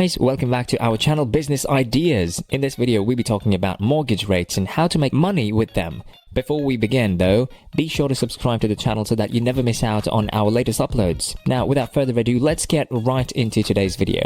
Guys, welcome back to our channel Business Ideas. In this video, we'll be talking about mortgage rates and how to make money with them. Before we begin though, be sure to subscribe to the channel so that you never miss out on our latest uploads. Now, without further ado, let's get right into today's video.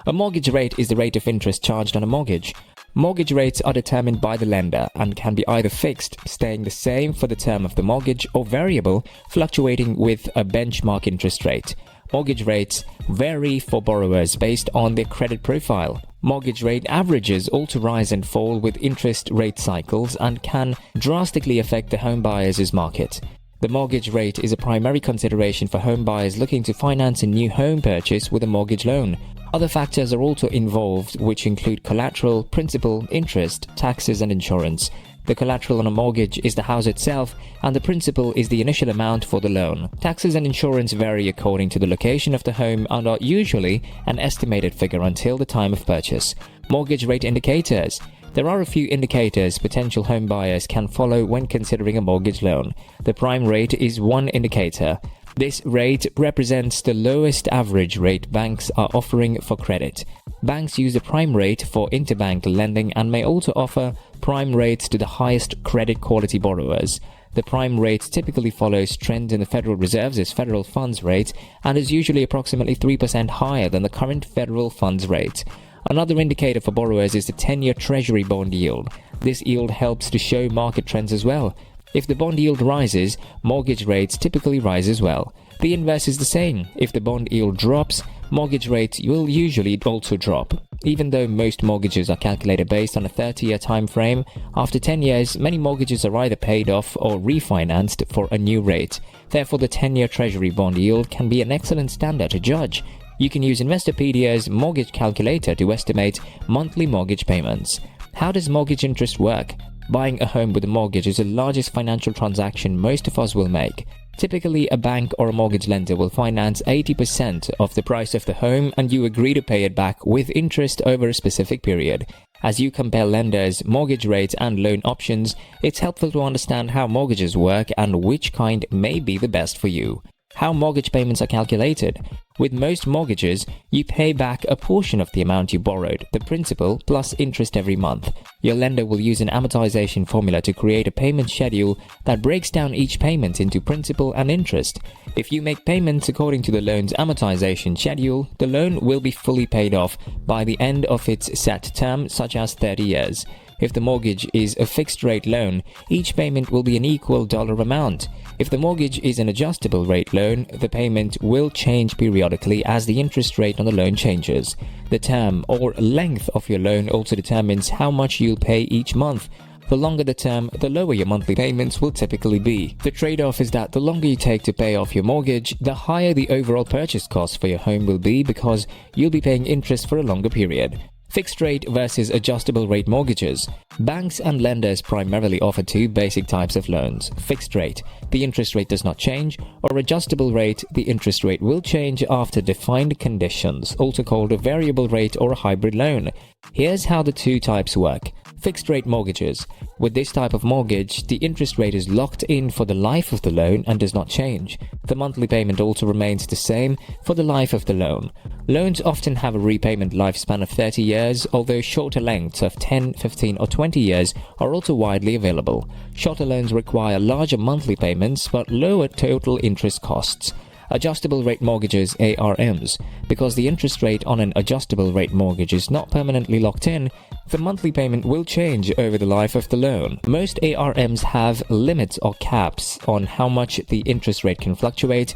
A mortgage rate is the rate of interest charged on a mortgage. Mortgage rates are determined by the lender and can be either fixed, staying the same for the term of the mortgage, or variable, fluctuating with a benchmark interest rate. Mortgage rates vary for borrowers based on their credit profile. Mortgage rate averages also rise and fall with interest rate cycles and can drastically affect the home buyers' market. The mortgage rate is a primary consideration for home buyers looking to finance a new home purchase with a mortgage loan. Other factors are also involved, which include collateral, principal, interest, taxes, and insurance. The collateral on a mortgage is the house itself, and the principal is the initial amount for the loan. Taxes and insurance vary according to the location of the home and are usually an estimated figure until the time of purchase. Mortgage rate indicators. There are a few indicators potential home buyers can follow when considering a mortgage loan. The prime rate is one indicator. This rate represents the lowest average rate banks are offering for credit. Banks use the prime rate for interbank lending and may also offer prime rates to the highest credit quality borrowers. The prime rate typically follows trends in the Federal Reserve's federal funds rate and is usually approximately 3% higher than the current federal funds rate. Another indicator for borrowers is the 10-year Treasury bond yield. This yield helps to show market trends as well. If the bond yield rises, mortgage rates typically rise as well. The inverse is the same. If the bond yield drops, mortgage rates will usually also drop. Even though most mortgages are calculated based on a 30-year time frame, after 10 years, many mortgages are either paid off or refinanced for a new rate. Therefore, the 10-year Treasury bond yield can be an excellent standard to judge. You can use Investorpedia's mortgage calculator to estimate monthly mortgage payments. How does mortgage interest work? Buying a home with a mortgage is the largest financial transaction most of us will make. Typically, a bank or a mortgage lender will finance 80% of the price of the home, and you agree to pay it back with interest over a specific period. As you compare lenders, mortgage rates, and loan options, it's helpful to understand how mortgages work and which kind may be the best for you. How mortgage payments are calculated. With most mortgages, you pay back a portion of the amount you borrowed, the principal plus interest every month. Your lender will use an amortization formula to create a payment schedule that breaks down each payment into principal and interest. If you make payments according to the loan's amortization schedule, the loan will be fully paid off by the end of its set term, such as 30 years. If the mortgage is a fixed-rate loan, each payment will be an equal dollar amount. If the mortgage is an adjustable rate loan, the payment will change periodically as the interest rate on the loan changes. The term or length of your loan also determines how much you'll pay each month. The longer the term, the lower your monthly payments will typically be. The trade-off is that the longer you take to pay off your mortgage, the higher the overall purchase cost for your home will be because you'll be paying interest for a longer period. Fixed rate versus adjustable rate mortgages. Banks and lenders primarily offer two basic types of loans. Fixed rate, the interest rate does not change, or adjustable rate, the interest rate will change after defined conditions, also called a variable rate or a hybrid loan. Here's how the two types work. Fixed rate mortgages. With this type of mortgage, the interest rate is locked in for the life of the loan and does not change. The monthly payment also remains the same for the life of the loan. Loans often have a repayment lifespan of 30 years, although shorter lengths of 10, 15, or 20 years are also widely available. Shorter loans require larger monthly payments but lower total interest costs. Adjustable rate mortgages (ARMs). Because the interest rate on an adjustable rate mortgage is not permanently locked in, the monthly payment will change over the life of the loan. Most ARMs have limits or caps on how much the interest rate can fluctuate,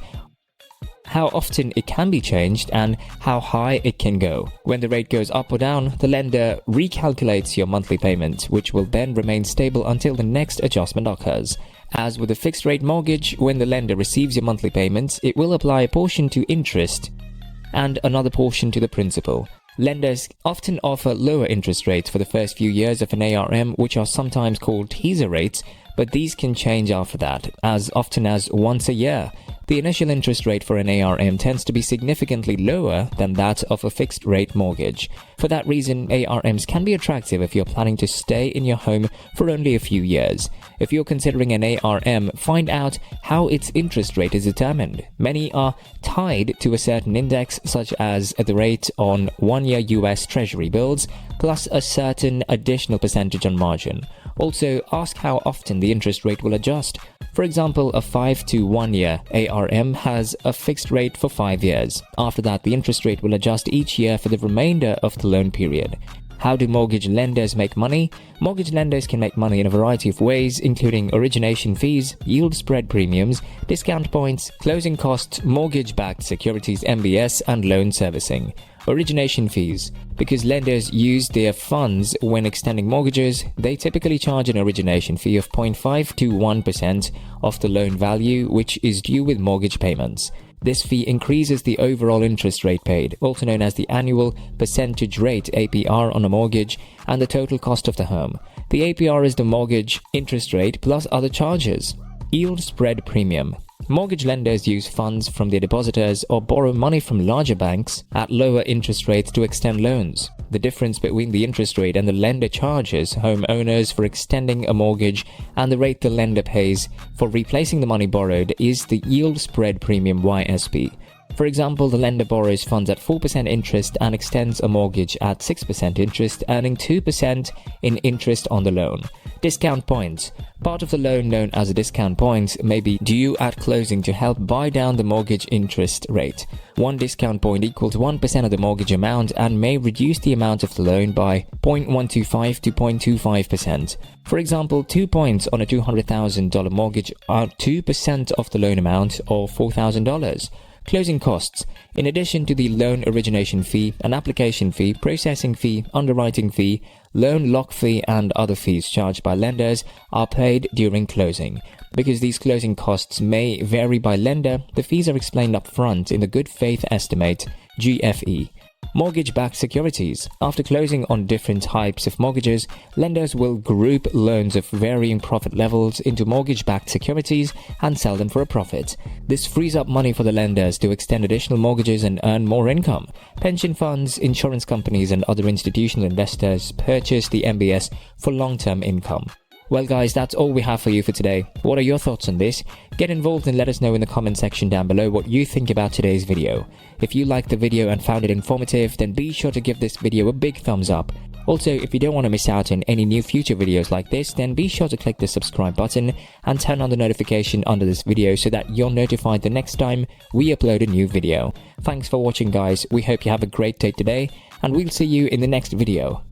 how often it can be changed, and how high it can go. When the rate goes up or down, the lender recalculates your monthly payment, which will then remain stable until the next adjustment occurs. As with a fixed rate mortgage, when the lender receives your monthly payments, it will apply a portion to interest and another portion to the principal. Lenders often offer lower interest rates for the first few years of an ARM, which are sometimes called teaser rates, but these can change after that, as often as once a year. The initial interest rate for an ARM tends to be significantly lower than that of a fixed-rate mortgage. For that reason, ARMs can be attractive if you're planning to stay in your home for only a few years. If you're considering an ARM, find out how its interest rate is determined. Many are tied to a certain index, such as the rate on one-year US Treasury bills, plus a certain additional percentage on margin. Also, ask how often the interest rate will adjust. For example, a 5 to 1 year ARM has a fixed rate for 5 years. After that, the interest rate will adjust each year for the remainder of the loan period. How do mortgage lenders make money? Mortgage lenders can make money in a variety of ways, including origination fees, yield spread premiums, discount points, closing costs, mortgage-backed securities (MBS), and loan servicing. Origination fees. Because lenders use their funds when extending mortgages, they typically charge an origination fee of 0.5 to 1% of the loan value, which is due with mortgage payments. This fee increases the overall interest rate paid, also known as the annual percentage rate (APR) on a mortgage, and the total cost of the home. The APR is the mortgage interest rate plus other charges. Yield spread premium. Mortgage lenders use funds from their depositors or borrow money from larger banks at lower interest rates to extend loans. The difference between the interest rate and the lender charges homeowners for extending a mortgage and the rate the lender pays for replacing the money borrowed is the yield spread premium (YSP). For example, the lender borrows funds at 4% interest and extends a mortgage at 6% interest, earning 2% in interest on the loan. Discount points. Part of the loan, known as a discount point, may be due at closing to help buy down the mortgage interest rate. One discount point equals 1% of the mortgage amount and may reduce the amount of the loan by 0.125 to 0.25%. For example, 2 points on a $200,000 mortgage are 2% of the loan amount, or $4,000. Closing costs. In addition to the loan origination fee, an application fee, processing fee, underwriting fee, loan lock fee, and other fees charged by lenders are paid during closing. Because these closing costs may vary by lender, the fees are explained up front in the good faith estimate (GFE). Mortgage-backed securities. After closing on different types of mortgages, lenders will group loans of varying profit levels into mortgage-backed securities and sell them for a profit. This frees up money for the lenders to extend additional mortgages and earn more income. Pension funds, insurance companies, and other institutional investors purchase the MBS for long-term income. Well guys, that's all we have for you for today. What are your thoughts on this? Get involved and let us know in the comment section down below what you think about today's video. If you liked the video and found it informative, then be sure to give this video a big thumbs up. Also, if you don't want to miss out on any new future videos like this, then be sure to click the subscribe button and turn on the notification under this video so that you're notified the next time we upload a new video. Thanks for watching guys, we hope you have a great day today, and we'll see you in the next video.